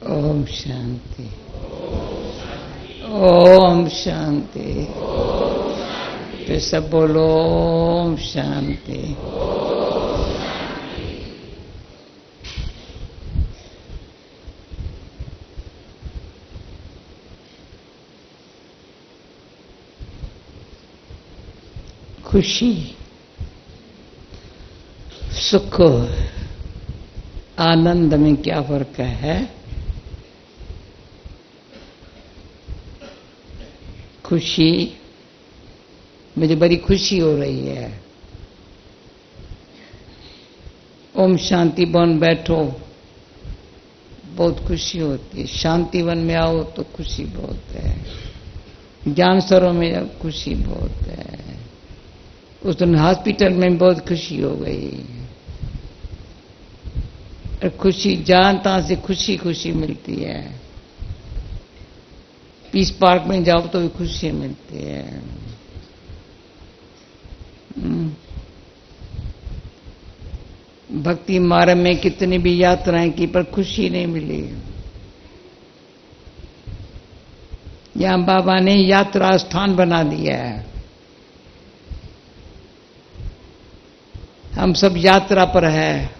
ओम शांति। ओम शांति। फिर सब बोलो ओम शांति। खुशी, सुख, आनंद में क्या फर्क है? खुशी, मुझे बड़ी खुशी हो रही है। ओम शांति वन बैठो, बहुत खुशी होती है। शांति वन में आओ तो खुशी बहुत है। ज्ञान सरोवर में जाओ खुशी बहुत है। उस दिन हॉस्पिटल में बहुत खुशी हो गई। और खुशी जहां तहां से खुशी खुशी मिलती है। पीस पार्क में जाओ तो भी खुशी मिलती है। भक्ति मार्ग में कितनी भी यात्राएं की पर खुशी नहीं मिली। यहां बाबा ने यात्रा स्थान बना दिया है। हम सब यात्रा पर है।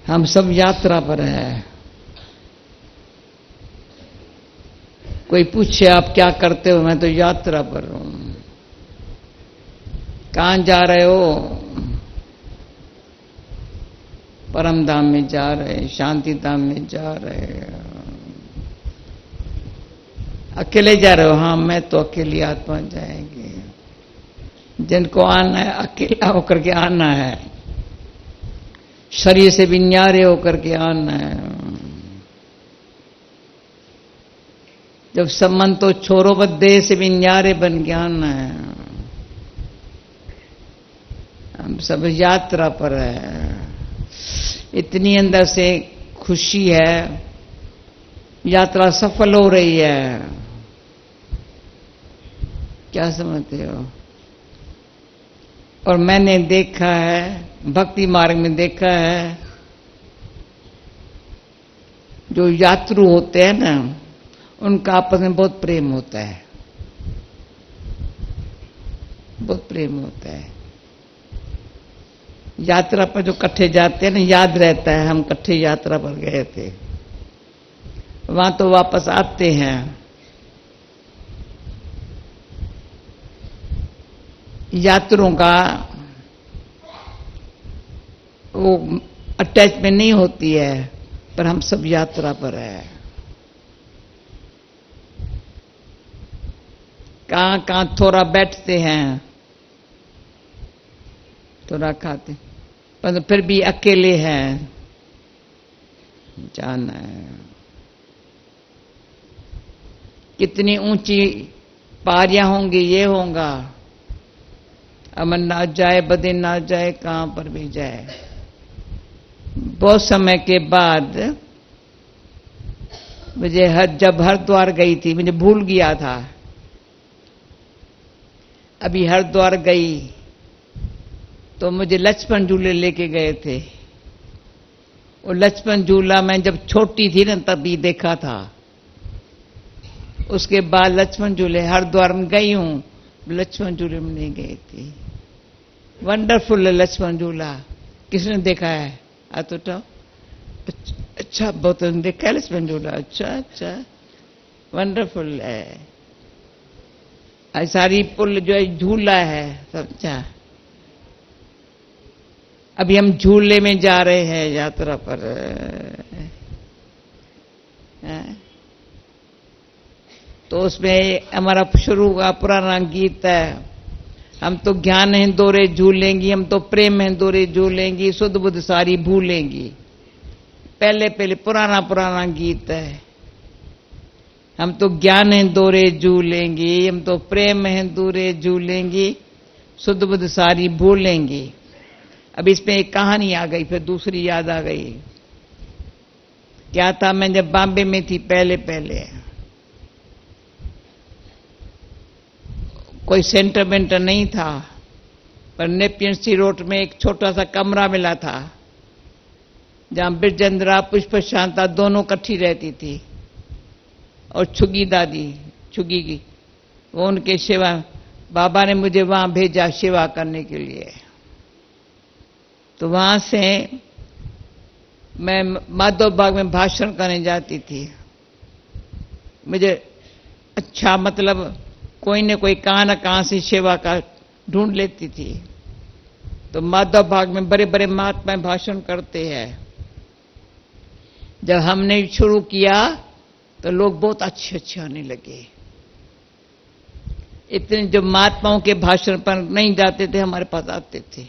हम सब यात्रा पर है। कोई पूछे आप क्या करते हो? मैं तो यात्रा पर हूं। कहां जा रहे हो? परम धाम में जा रहे, शांति धाम में जा रहे। अकेले जा रहे हो? हाँ, मैं तो अकेली आत्मा जाएंगे। जिनको आना है अकेला होकर के आना है। शरीर से भी न्यारे होकर के आना है। जब संबंध तो छोरो बद्दे से भी न्यारे बन के आना है। हम सब यात्रा पर है। इतनी अंदर से खुशी है। यात्रा सफल हो रही है। क्या समझते हो? और मैंने देखा है, भक्ति मार्ग में देखा है, जो यात्रु होते हैं ना, उनका आपस में बहुत प्रेम होता है। बहुत प्रेम होता है। यात्रा पर जो इकट्ठे जाते हैं ना, याद रहता है हम इकट्ठे यात्रा पर गए थे। वहां तो वापस आते हैं। यात्रियों का वो अटैचमेंट नहीं होती है, पर हम सब यात्रा पर है। कहां कहां थोड़ा बैठते हैं, थोड़ा खाते, पर फिर भी अकेले हैं। जाना है। कितनी ऊंची पारियां होंगी, ये होगा। अमरनाथ जाए, बद्रीनाथ जाए, कहां पर भी जाए। बहुत समय के बाद मुझे जब हरिद्वार गई थी, मुझे भूल गया था। अभी हरिद्वार गई तो मुझे लक्ष्मण झूले लेके गए थे। वो लक्ष्मण झूला मैं जब छोटी थी ना तभी देखा था। उसके बाद लक्ष्मण झूले हरिद्वार में गई हूं, लक्ष्मण झूले में नहीं गई थी। वंडरफुल है लक्ष्मण झूला। किसने देखा है? आ तो अच्छा, बहुत देखा है लक्ष्मण झूला। अच्छा अच्छा, वंडरफुल है। सारी पुल जो है झूला है सब। अच्छा, अभी हम झूले में जा रहे हैं यात्रा पर। तो उसमें हमारा शुरू का पुराना गीत है, हम तो ज्ञान है दोरे झूलेंगी, हम तो प्रेम है दोरे झूलेंगी, सुध बुध सारी भूलेंगी। पहले पहले पुराना पुराना गीत है। हम तो ज्ञान है दोरे झूलेंगी, हम तो प्रेम है दोरे झूलेंगी, सुध बुध सारी भूलेंगी। अब इसमें एक कहानी आ गई, फिर दूसरी याद आ गई। क्या था, मैं जब बॉम्बे में थी पहले पहले, कोई सेंटर वेंटर नहीं था, पर नेपियन सी रोड में एक छोटा सा कमरा मिला था। जहां बिरजेंद्रा पुष्प शांता दोनों इकट्ठी रहती थी, और छुगी दादी, छुगी की, वो उनके सेवा, बाबा ने मुझे वहां भेजा सेवा करने के लिए। तो वहां से मैं माधव बाग में भाषण करने जाती थी। मुझे अच्छा, मतलब कोई न कोई कहां न कहां से सेवा का ढूंढ लेती थी। तो माधव बाग में बड़े बड़े महात्मा भाषण करते हैं। जब हमने शुरू किया तो लोग बहुत अच्छे अच्छे आने लगे। इतने जो महात्माओं के भाषण पर नहीं जाते थे, हमारे पास आते थे।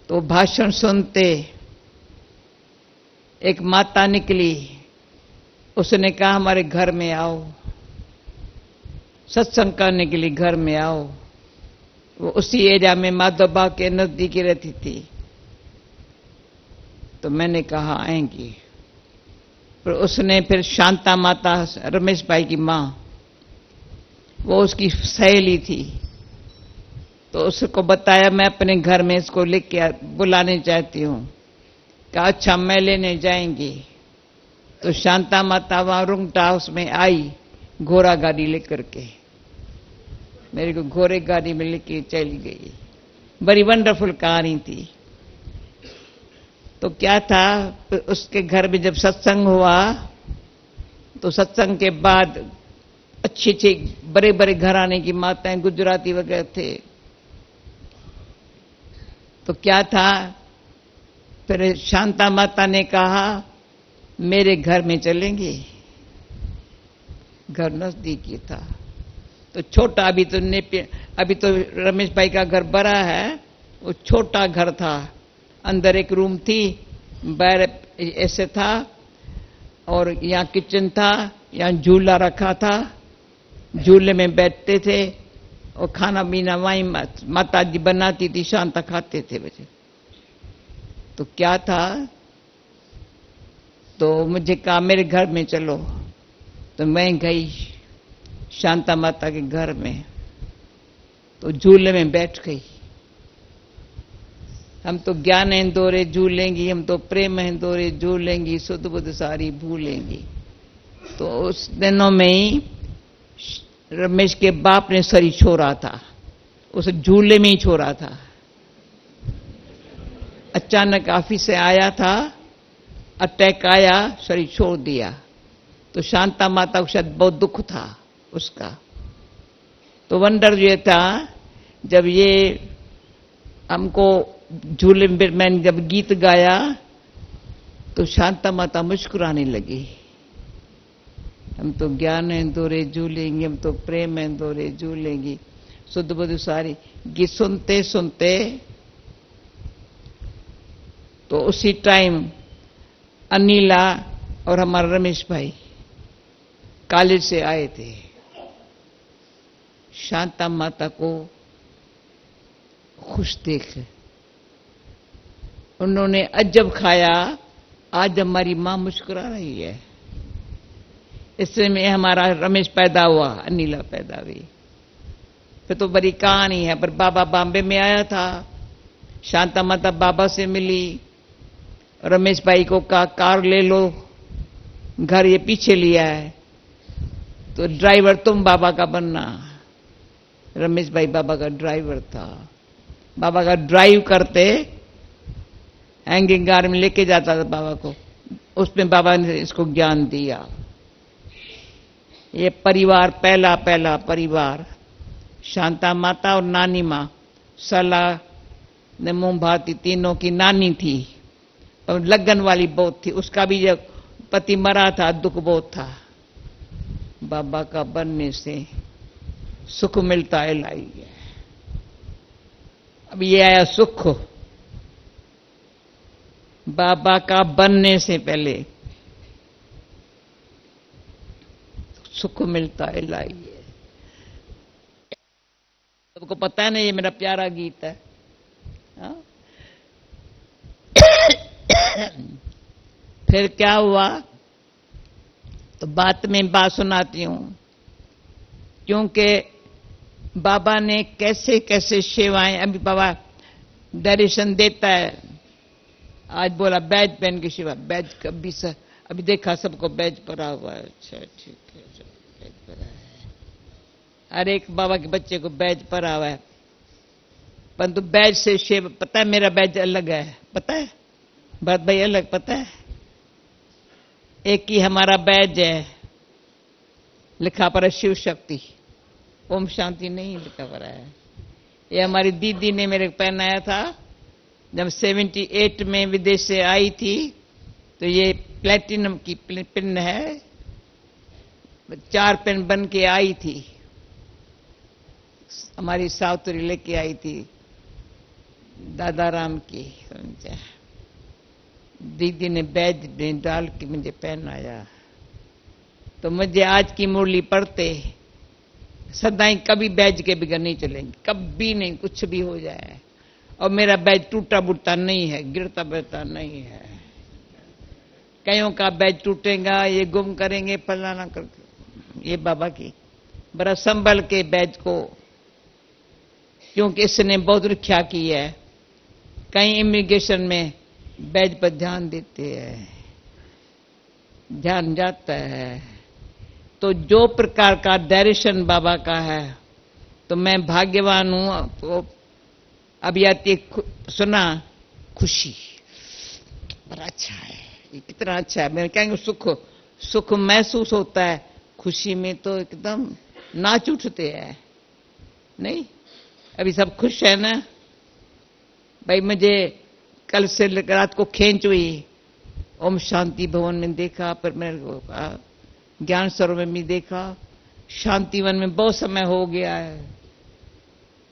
तो भाषण सुनते, एक माता निकली, उसने कहा हमारे घर में आओ, सत्संग करने के लिए घर में आओ। वो उसी एरिया में माधव बाग के नजदीक ही रहती थी। तो मैंने कहा आएंगी। फिर उसने फिर शांता माता, रमेश भाई की मां, वो उसकी सहेली थी, तो उसको बताया मैं अपने घर में इसको लेके बुलाने चाहती हूं। कहा अच्छा, मैं लेने जाएंगी। तो शांता माता वहां रुंगटा हाउस में आई, घोड़ा गाड़ी लेकर के मेरे को घोड़े गाड़ी में लेके चली गई। बड़ी वंडरफुल कहानी थी। तो क्या था, उसके घर में जब सत्संग हुआ, तो सत्संग के बाद अच्छे अच्छे बड़े बड़े घराने की माताएं, गुजराती वगैरह थे। तो क्या था, फिर शांता माता ने कहा मेरे घर में चलेंगे। घर नजदीक ही था, तो छोटा, अभी तो रमेश भाई का घर बड़ा है, वो छोटा घर था। अंदर एक रूम थी, बाहर ऐसे था, और यहाँ किचन था, यहाँ झूला रखा था, झूले में बैठते थे, और खाना पीना वहीं माता जी बनाती थी, शांता खाते थे बच्चे। तो क्या था, तो मुझे कहा मेरे घर में चलो। तो मैं गई शांता माता के घर में, तो झूले में बैठ गई। हम तो ज्ञान इंदौरे झूलेंगी, हम तो प्रेम इंदौरे झूलेंगी, सुध बुध सारी भूलेंगी। तो उस दिनों में ही रमेश के बाप ने शरीर छोड़ा था, उस झूले में ही छोड़ा था। अचानक ऑफिस से आया था, अटैक आया, शरीर छोड़ दिया। तो शांता माता को शायद बहुत दुख था उसका। तो वंडर ये था, जब ये हमको झूले में मैंने जब गीत गाया, तो शांता माता मुस्कुराने लगी। हम तो ज्ञान इंदौरे झूलेंगे, हम तो प्रेम इंदौरे झूलेंगी, सुध बुध सारी। गीत सुनते सुनते तो उसी टाइम अनिला और हमारा रमेश भाई कॉलेज से आए थे। शांता माता को खुश देख उन्होंने अजब खाया, आज हमारी मां मुस्कुरा रही है। इससे में हमारा रमेश पैदा हुआ, अनिला पैदा हुई। फिर तो बड़ी कहानी है। पर बाबा बॉम्बे में आया था, शांता माता बाबा से मिली, रमेश भाई को कहा कार ले लो, घर ये पीछे लिया है, तो ड्राइवर तुम बाबा का बनना। रमेश भाई बाबा का ड्राइवर था। बाबा का ड्राइव करते हैंगिंग कार में लेके जाता था बाबा को, उसमें बाबा ने इसको ज्ञान दिया। ये परिवार, पहला पहला परिवार, शांता माता और नानी मां, सला ने मुंह भाती, तीनों की नानी थी, और लगन वाली बहुत थी। उसका भी जब पति मरा था, दुख बहुत था। बाबा का बनने से सुख मिलता है, लाई है। अब ये आया सुख, बाबा का बनने से पहले सुख मिलता है, लाई है। सबको पता है ना, ये मेरा प्यारा गीत है। हाँ? फिर क्या हुआ, तो बात में बात सुनाती हूं, क्योंकि बाबा ने कैसे कैसे सेवाएं, अभी बाबा डायरेक्शन देता है आज बोला बैज पहन के शिवा, बैज कभी अभी देखा सबको बैज परा हुआ है। अच्छा ठीक है, बैज परा है। अरे एक बाबा के बच्चे को बैज परा हुआ है, परंतु बैज से शिव, पता है मेरा बैज अलग है, पता है भरत भाई, अलग पता है। एक ही हमारा बैज है, लिखा पर है शिव शक्ति, ओम शांति नहीं लिखा पर है। ये हमारी दीदी ने मेरे को पहनाया था जब 78 में विदेश से आई थी, तो ये प्लेटिनम की पिन है, 4 पिन बन के आई थी, हमारी सावतरी लेके आई थी दादा राम की, समझा। दीदी ने बैज में डाल के मुझे पहनाया, तो मुझे आज की मुरली पढ़ते सदाई कभी बैज के बिगड़ नहीं चलेंगे, कभी नहीं, कुछ भी हो जाए। और मेरा बैज टूटा बुटता नहीं है, गिरता बिरता नहीं है। कईयों का बैज टूटेगा, ये गुम करेंगे, फलाना करके, ये बाबा की बड़ा संभल के बैज को, क्योंकि इसने बहुत रक्षा की है। कई इमिग्रेशन में बैज पर ध्यान देते हैं, ध्यान जाता है। तो जो प्रकार का डायरेक्शन बाबा का है, तो मैं भाग्यवान हूं। तो अभी आती सुना खुशी, बड़ा अच्छा है, ये कितना अच्छा है। मैं कहेंगे सुख महसूस होता है, खुशी में तो एकदम नाच उठते हैं। नहीं, अभी सब खुश है ना भाई। मुझे कल से रात को खींच हुई, ओम शांति भवन में देखा, पर मेरे को ज्ञान सरोवर में भी देखा, शांतिवन में बहुत समय हो गया है।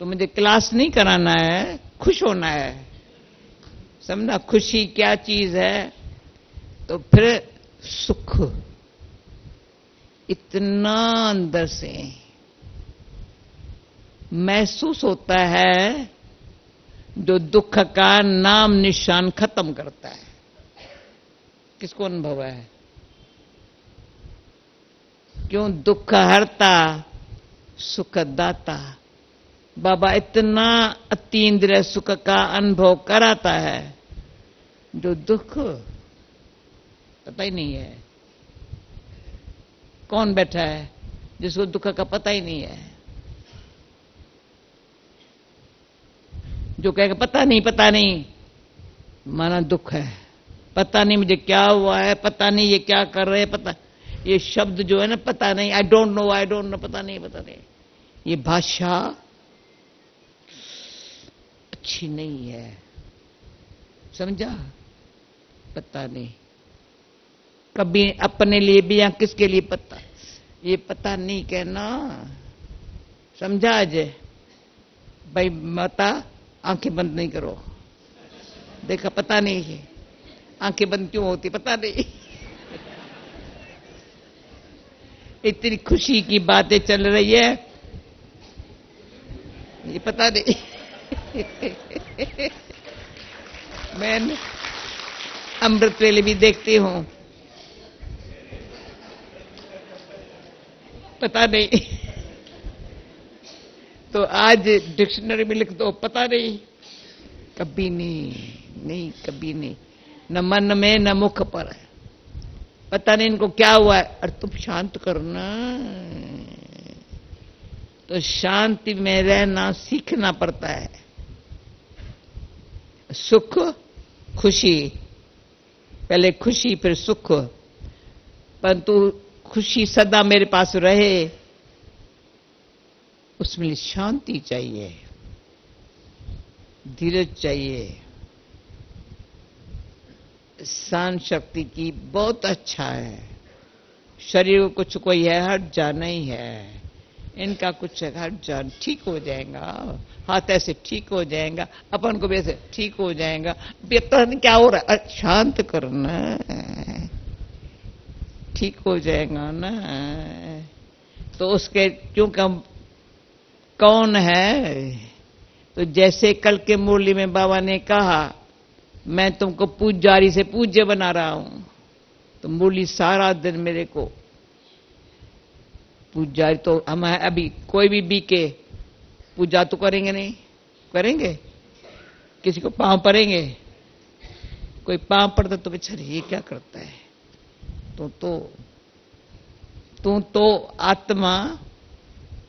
तो मुझे क्लास नहीं कराना है, खुश होना है, समझा। खुशी क्या चीज है, तो फिर सुख इतना अंदर से महसूस होता है, जो दुख का नाम निशान खत्म करता है। किसको अनुभव है? क्यों? दुख हरता सुख दाता। बाबा इतना अतीन्द्रिय सुख का अनुभव कराता है, जो दुख पता ही नहीं है। कौन बैठा है जिसको दुख का पता ही नहीं है? जो कहेगा पता नहीं, माना दुख है। पता नहीं मुझे क्या हुआ है, पता नहीं ये क्या कर रहे हैं, पता, ये शब्द जो है ना, पता नहीं, आई डोंट नो, पता नहीं, ये भाषा अच्छी नहीं है, समझा। पता नहीं, कभी अपने लिए भी या किसके लिए पता, ये पता नहीं कहना, समझा। अजय भाई, माता आंखें बंद नहीं करो, देखा पता नहीं है, आंखें बंद क्यों होती पता नहीं। इतनी खुशी की बातें चल रही है, ये पता नहीं। मैं अमृत वेले भी देखती हूं, पता नहीं। तो आज डिक्शनरी में लिख दो, पता नहीं, कभी नहीं, कभी नहीं, न मन में न मुख पर है। पता नहीं इनको क्या हुआ है, और तुम शांत करना। तो शांति में रहना सीखना पड़ता है। सुख खुशी, पहले खुशी फिर सुख, परंतु खुशी सदा मेरे पास रहे, उसमें शांति चाहिए, धीरज चाहिए, सहन शक्ति की बहुत अच्छा है। शरीर को कुछ कोई है, हट जाना ही है, इनका कुछ हट जान, ठीक हो जाएगा। हाथ ऐसे ठीक हो जाएगा, अपन को भी ऐसे ठीक हो जाएगा। पता नहीं क्या हो रहा है, शांत करना, ठीक हो जाएगा ना। तो उसके क्योंकि हम कौन है, तो जैसे कल के मुरली में बाबा ने कहा, मैं तुमको पूजारी से पूज्य बना रहा हूं, तो मुरली सारा दिन मेरे को पूजारी, तो हम अभी कोई भी बीके पूजा तो करेंगे नहीं, करेंगे? किसी को पांव पड़ेंगे? कोई पांव पड़ता तो बेचारे ये क्या करता है, तू तो आत्मा,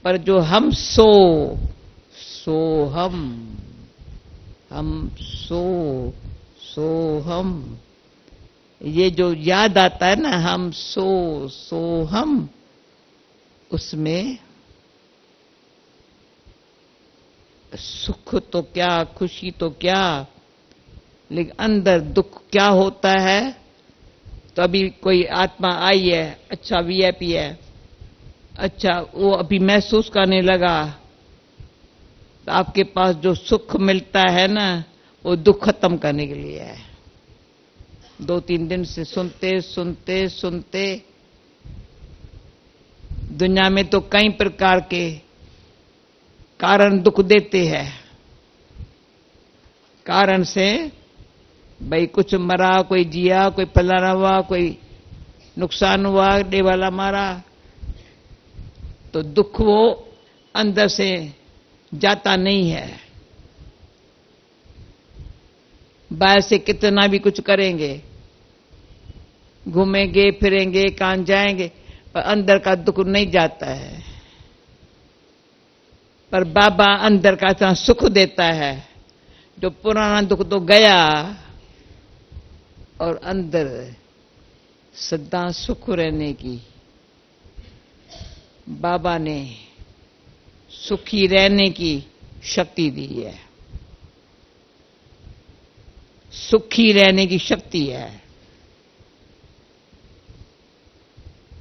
पर जो हम सो हम सो हम, ये जो याद आता है ना, हम सो हम, उसमें सुख तो क्या, खुशी तो क्या, लेकिन अंदर दुख क्या होता है। तो अभी कोई आत्मा आई है, अच्छा वीआईपी है, अच्छा वो अभी महसूस करने लगा, तो आपके पास जो सुख मिलता है ना, वो दुख खत्म करने के लिए है। 2-3 दिन से सुनते सुनते सुनते, दुनिया में तो कई प्रकार के कारण दुख देते हैं। कारण से भाई कुछ मरा, कोई जिया, कोई फलाना हुआ, कोई नुकसान हुआ, डे वाला मारा, तो दुख वो अंदर से जाता नहीं है। बाहर से कितना भी कुछ करेंगे, घूमेंगे फिरेंगे, कहां जाएंगे, पर अंदर का दुख नहीं जाता है। पर बाबा अंदर का इतना सुख देता है, जो पुराना दुख तो गया और अंदर सदा सुख रहने की बाबा ने सुखी रहने की शक्ति दी है। सुखी रहने की शक्ति है।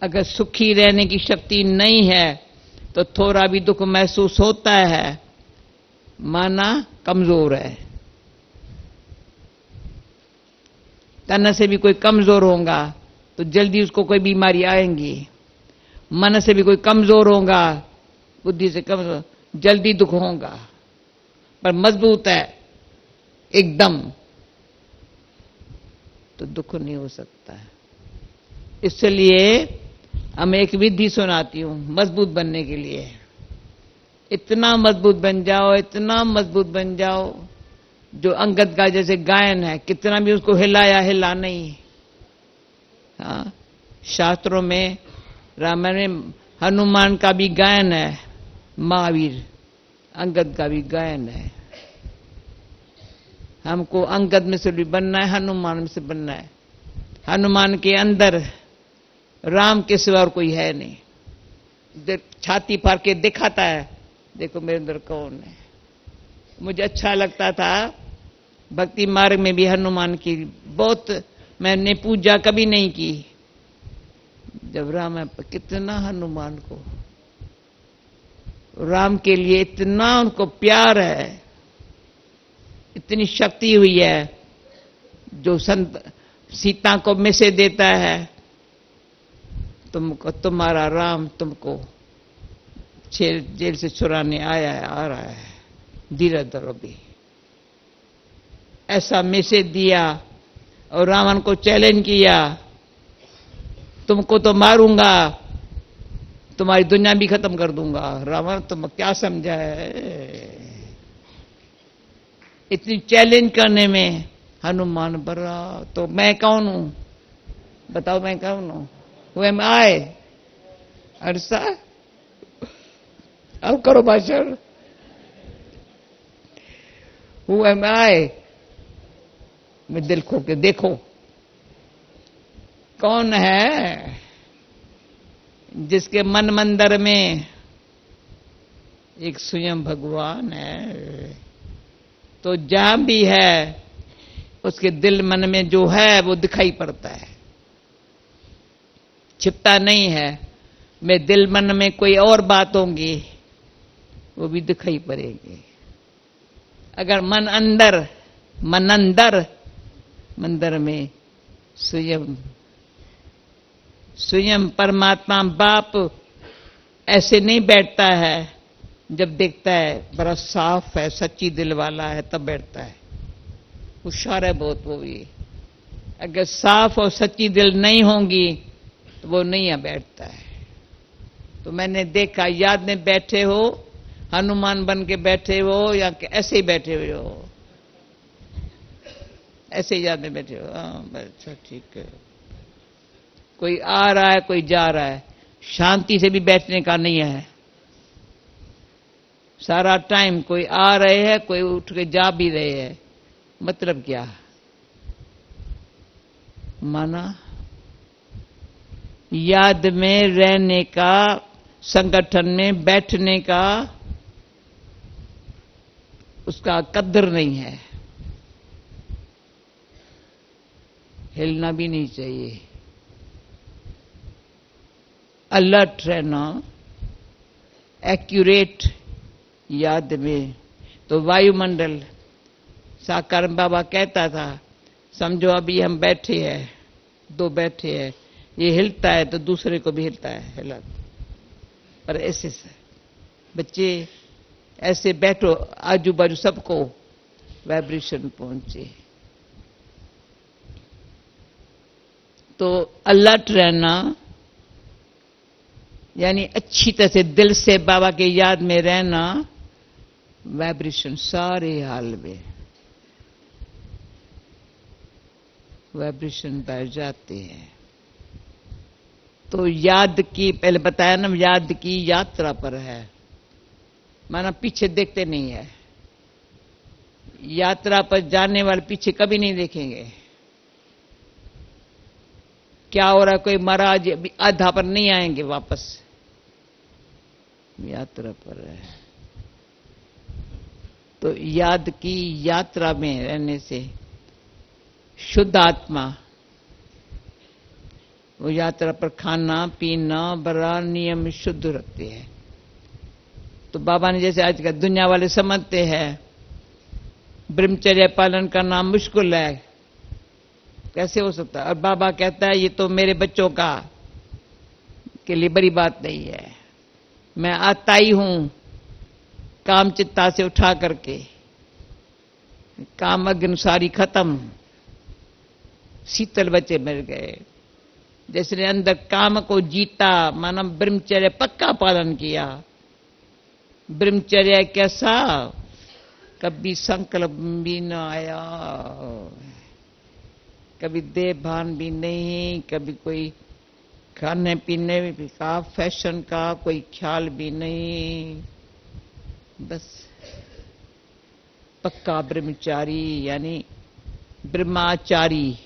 अगर सुखी रहने की शक्ति नहीं है तो थोड़ा भी दुख महसूस होता है, माना कमजोर है। तन से भी कोई कमजोर होगा तो जल्दी उसको कोई बीमारी आएंगी। मन से भी कोई कमजोर होगा, बुद्धि से कमजोर, जल्दी दुख होगा। पर मजबूत है एकदम तो दुख नहीं हो सकता है। इसलिए हम एक विधि सुनाती हूं मजबूत बनने के लिए। इतना मजबूत बन जाओ, इतना मजबूत बन जाओ, जो अंगद का जैसे गायन है, कितना भी उसको हिलाया हिला नहीं। हाँ, शास्त्रों में रामायण में हनुमान का भी गायन है, महावीर अंगद का भी गायन है। हमको अंगद में से भी बनना है, हनुमान में से बनना है। हनुमान के अंदर राम के सिवा और कोई है नहीं। छाती फाड़ के दिखाता है, देखो मेरे अंदर कौन है। मुझे अच्छा लगता था भक्ति मार्ग में भी हनुमान की बहुत, मैंने पूजा कभी नहीं की। जब राम है, कितना हनुमान को, राम के लिए इतना उनको प्यार है, इतनी शक्ति हुई है। जो संत सीता को मैसेज देता है, तुमको तुम्हारा राम तुमको जेल से छुड़ाने आया है, आ रहा है, धीरे धरो भी। ऐसा मैसेज दिया और रावण को चैलेंज किया, तुमको तो मारूंगा, तुम्हारी दुनिया भी खत्म कर दूंगा। रावण तुम क्या समझा है? इतनी चैलेंज करने में हनुमान बड़ा। तो मैं कौन हूं बताओ, मैं कौन हूं? Who am I? अर्षा, अब करो भाषण। Who am I? मैं दिल खो के देखो कौन है जिसके मन मंदिर में एक स्वयं भगवान है। तो जहां भी है उसके दिल मन में जो है वो दिखाई पड़ता है, छिपता नहीं है। मैं दिल मन में कोई और बात होंगी वो भी दिखाई पड़ेगी। अगर मन अंदर मंदिर में स्वयं परमात्मा बाप ऐसे नहीं बैठता है। जब देखता है बड़ा साफ है, सच्ची दिल वाला है, तब बैठता है। होशियार है बहुत वो भी। अगर साफ और सच्ची दिल नहीं होंगी तो वो नहीं बैठता है। तो मैंने देखा, याद में बैठे हो, हनुमान बन के बैठे हो या ऐसे ही बैठे हुए हो, ऐसे ही याद में बैठे हो, हाँ अच्छा ठीक है। कोई आ रहा है, कोई जा रहा है, शांति से भी बैठने का नहीं है। सारा टाइम कोई आ रहे हैं, कोई उठ के जा भी रहे हैं, मतलब क्या? माना याद में रहने का, संगठन में बैठने का उसका कद्र नहीं है, हिलना भी नहीं चाहिए। अलर्ट रहना, एक्यूरेट याद में। तो वायुमंडल, साकार बाबा कहता था, समझो अभी हम बैठे हैं, दो बैठे हैं, ये हिलता है तो दूसरे को भी हिलता है, हिला। पर ऐसे से बच्चे ऐसे बैठो, आजू बाजू सबको वाइब्रेशन पहुंचे। तो अलर्ट रहना यानी अच्छी तरह से दिल से बाबा के याद में रहना, वाइब्रेशन सारे हाल में वाइब्रेशन बढ़ जाते हैं। तो याद की, पहले बताया ना, याद की यात्रा पर है, माना पीछे देखते नहीं है। यात्रा पर जाने वाले पीछे कभी नहीं देखेंगे, क्या हो रहा है, कोई महाराज आधा पर नहीं आएंगे वापस, यात्रा पर है। तो याद की यात्रा में रहने से शुद्ध आत्मा, वो यात्रा पर खाना पीना बड़ा नियम शुद्ध रखते हैं। तो बाबा ने जैसे आज का दुनिया वाले समझते हैं ब्रह्मचर्य पालन करना मुश्किल है, कैसे हो सकता है? और बाबा कहता है ये तो मेरे बच्चों का के लिए बड़ी बात नहीं है, मैं आता ही हूं काम चित्ता से उठा करके, काम अग्नि सारी खत्म, शीतल बच्चे मिल गए। जिसने अंदर काम को जीता, माना ब्रह्मचर्य पक्का पालन किया। ब्रह्मचर्य कैसा? कभी संकल्प भी न आया, कभी देह भान भी नहीं, कभी कोई खाने पीने का फैशन का कोई ख्याल भी नहीं, बस पक्का ब्रह्मचारी यानी ब्रह्माचारी।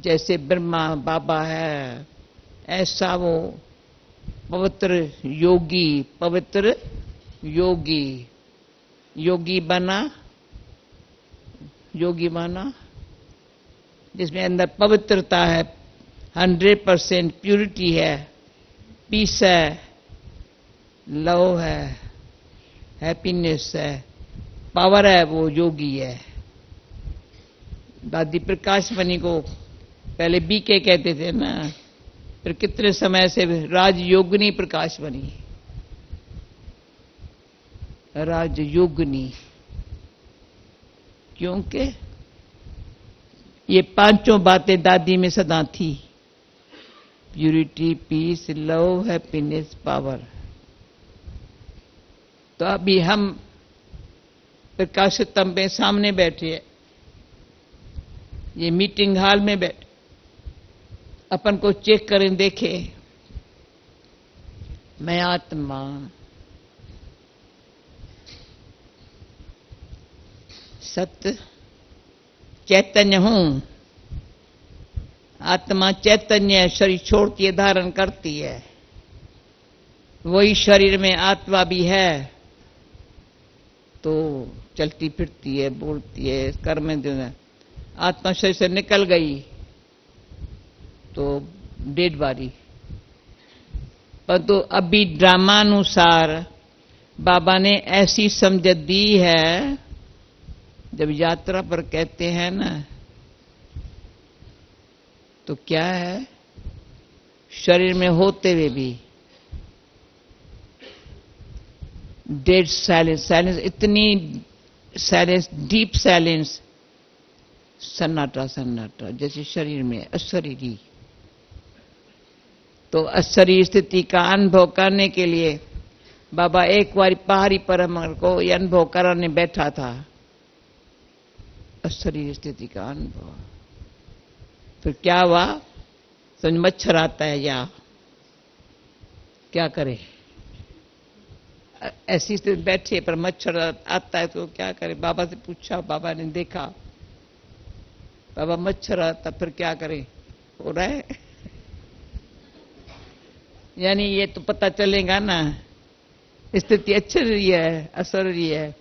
जैसे ब्रह्मा बाबा है, ऐसा वो पवित्र योगी, पवित्र योगी, योगी बना, योगी माना जिसमें अंदर पवित्रता है, 100% प्यूरिटी है, पीस है, लव है, हैप्पीनेस है, पावर है, वो योगी है। दादी प्रकाश मणि को पहले बीके कहते थे ना, फिर कितने समय से राजयोगिनी प्रकाश मणि, राजयोगिनी, क्योंकि ये पांचों बातें दादी में सदा थी, purity, peace, love, happiness, power. तो अभी हम प्रकाशितम पे सामने बैठे हैं, ये मीटिंग हॉल में बैठे, अपन को चेक करें, देखें मैं आत्मा सत्य चैतन्य हूं। आत्मा चैतन्य शरीर छोड़ती है, धारण करती है, वही शरीर में आत्मा भी है, तो चलती फिरती है, बोलती है, कर्म देना। आत्मा शरीर से निकल गई तो डेड बॉडी। परंतु अभी ड्रामानुसार बाबा ने ऐसी समझ दी है, जब यात्रा पर कहते हैं ना, तो क्या है, शरीर में होते हुए भी डेड साइलेंस, साइलेंस, इतनी साइलेंस, डीप साइलेंस, सन्नाटा सन्नाटा, जैसे शरीर में अशरीरी। तो अशरीर स्थिति का अनुभव करने के लिए बाबा एक बार पहाड़ी पर हमको ये अनुभव कराने बैठा था। अशरीर स्थिति का अनुभव। फिर क्या हुआ? समझ मच्छर आता है या क्या करे? ऐसी स्थिति बैठे पर मच्छर आता है तो क्या करे? बाबा से पूछा, बाबा ने देखा, बाबा मच्छर आता फिर क्या करे? हो रहा है यानी ये तो पता चलेगा ना, स्थिति अच्छी रही है असर रही है,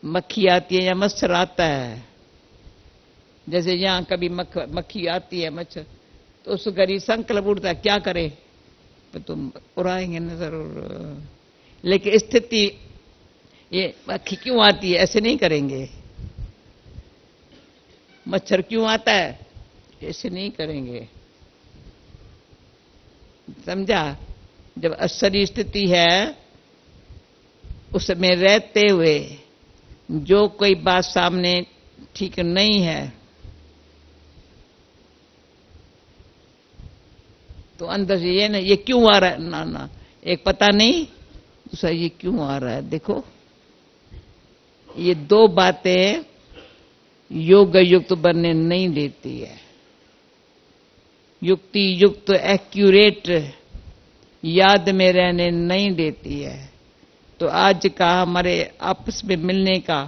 मक्खी आती है या मच्छर आता है। जैसे यहां कभी मक्खी आती है मच्छर तो उस घड़ी संकल्प उठता है क्या करे? तो तुम उड़ाएंगे ना जरूर। लेकिन स्थिति ये मक्खी क्यों आती है ऐसे नहीं करेंगे, मच्छर क्यों आता है ऐसे नहीं करेंगे। समझा? जब अशरीर स्थिति है उसमें रहते हुए जो कोई बात सामने ठीक नहीं है तो अंदर से ये ना ये क्यों आ रहा है, ना ना एक पता नहीं, दूसरा ये क्यों आ रहा है। देखो ये दो बातें योग युक्त बनने नहीं देती है। युक्ति युक्त एक्यूरेट याद में रहने नहीं देती है। तो आज का हमारे आपस में मिलने का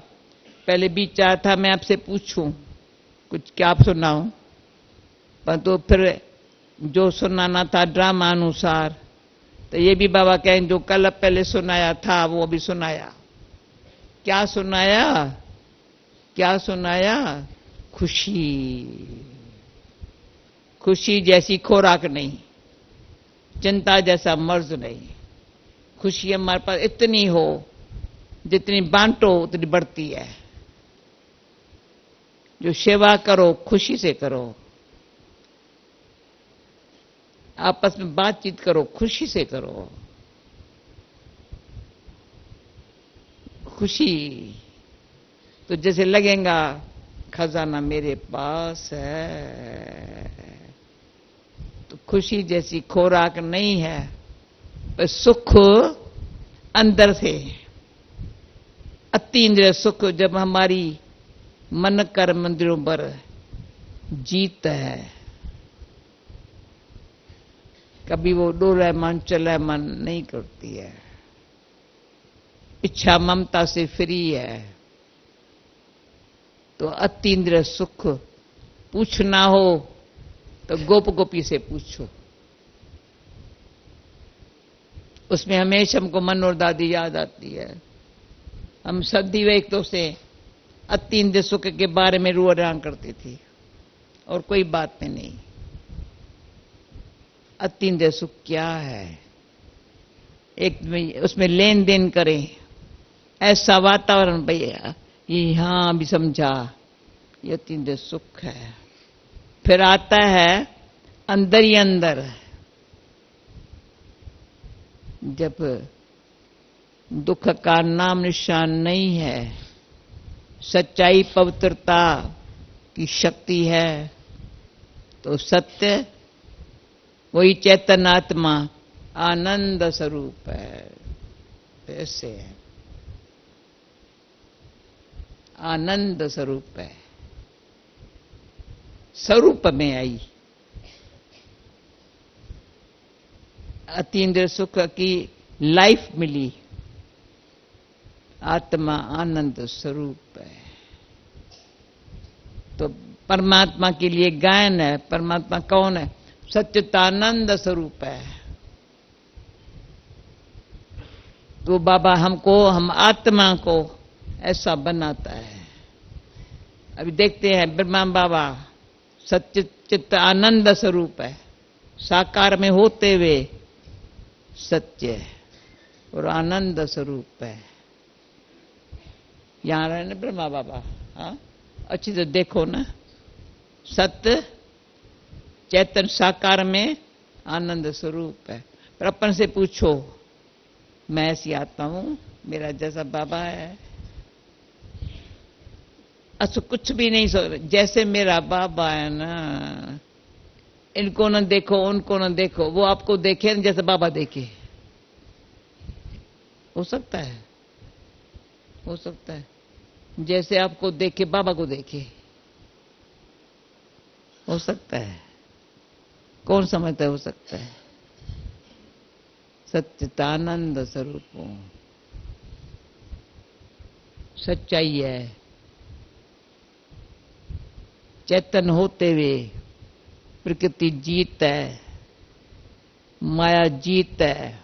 पहले विचार था मैं आपसे पूछूं कुछ क्या आप सुनाओ, पर तो फिर जो सुनाना था ड्रामा अनुसार, तो ये भी बाबा कहें जो कल पहले सुनाया था वो भी सुनाया। क्या सुनाया? क्या सुनाया? खुशी। खुशी जैसी खुराक नहीं, चिंता जैसा मर्ज नहीं। खुशी हमारे पास इतनी हो जितनी बांटो उतनी बढ़ती है। जो सेवा करो खुशी से करो, आपस में बातचीत करो खुशी से करो। खुशी तो जैसे लगेगा खजाना मेरे पास है। तो खुशी जैसी खुराक नहीं है, पर सुख अंदर से अतीन्द्रिय सुख जब हमारी मन कर मंदिरों पर जीत है, कभी वो डोरेमोन चलेमन नहीं करती है, इच्छा ममता से फ्री है। तो अतीन्द्रिय सुख पूछना हो तो गोप गोपी से पूछो, उसमें हमेशा हमको मनोर दादी याद आती है। हम सदैव से अतीन्द्रिय सुख के बारे में रुआन करती थी और कोई बात में नहीं। अतीन्द्रिय सुख क्या है? एक उसमें लेन देन करें, ऐसा वातावरण भैया ये यहां भी समझा, ये अतीन्द्रिय सुख है। फिर आता है अंदर ही अंदर, जब दुख का नाम निशान नहीं है, सच्चाई पवित्रता की शक्ति है, तो सत्य वही चैतन्य आत्मा आनंद स्वरूप है। ऐसे है, आनंद स्वरूप है, स्वरूप में आई। अतीन्द्रिय सुख की लाइफ मिली, आत्मा आनंद स्वरूप है। तो परमात्मा के लिए गायन है। परमात्मा कौन है? सच्चिदानंद स्वरूप है। तो बाबा हमको, हम आत्मा को ऐसा बनाता है। अभी देखते हैं ब्रह्मा बाबा सच्चित आनंद स्वरूप है, साकार में होते हुए सत्य और आनंद स्वरूप है। यहां रहे ना ब्रह्मा बाबा, हाँ अच्छी तो देखो ना, सत्य चैतन्य साकार में आनंद स्वरूप है। पर अपन से पूछो, मैं ऐसी आत्मा हूं, मेरा जैसा बाबा है? अच्छा कुछ भी नहीं सोच, जैसे मेरा बाबा है ना, इनको न देखो उनको न देखो, वो आपको देखे न जैसे बाबा देखे। हो सकता है, हो सकता है। जैसे आपको देखे बाबा को देखे, हो सकता है? कौन समझता है हो सकता है? सच्चिदानंद स्वरूप सच्चाई है। चैतन्य होते हुए प्रकृति जीत है, माया जीत है,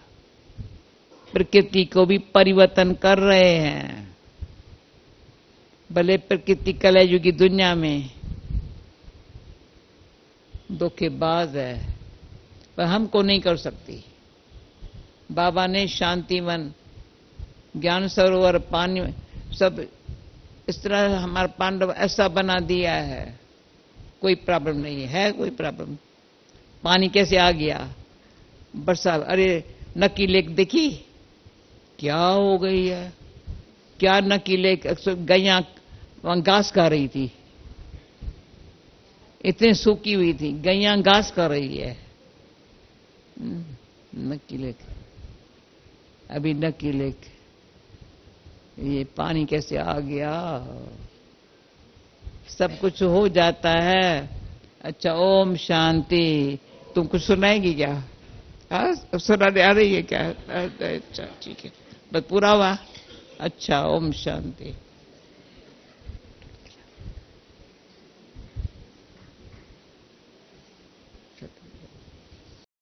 प्रकृति को भी परिवर्तन कर रहे हैं। भले प्रकृति कलयुग की दुनिया में धोखेबाज है, पर हमको नहीं कर सकती। बाबा ने शांतिवन, ज्ञान सरोवर, पानी सब इस तरह हमारा पांडव ऐसा बना दिया है, कोई प्रॉब्लम नहीं है। कोई प्रॉब्लम? पानी कैसे आ गया? बरसात। अरे नक्की लेक देखी क्या हो गई है? क्या नक्की लेक? गैया वहां घास खा रही थी, इतनी सूखी हुई थी, गैया घास खा रही है। नक्की लेक, अभी नक्की लेक, ये पानी कैसे आ गया? सब कुछ हो जाता है। अच्छा, ओम शांति। तुम कुछ सुनाएगी क्या? हाँ, सुनाने आ रही है क्या? अच्छा ठीक है, बस पूरा हुआ। अच्छा, ओम शांति।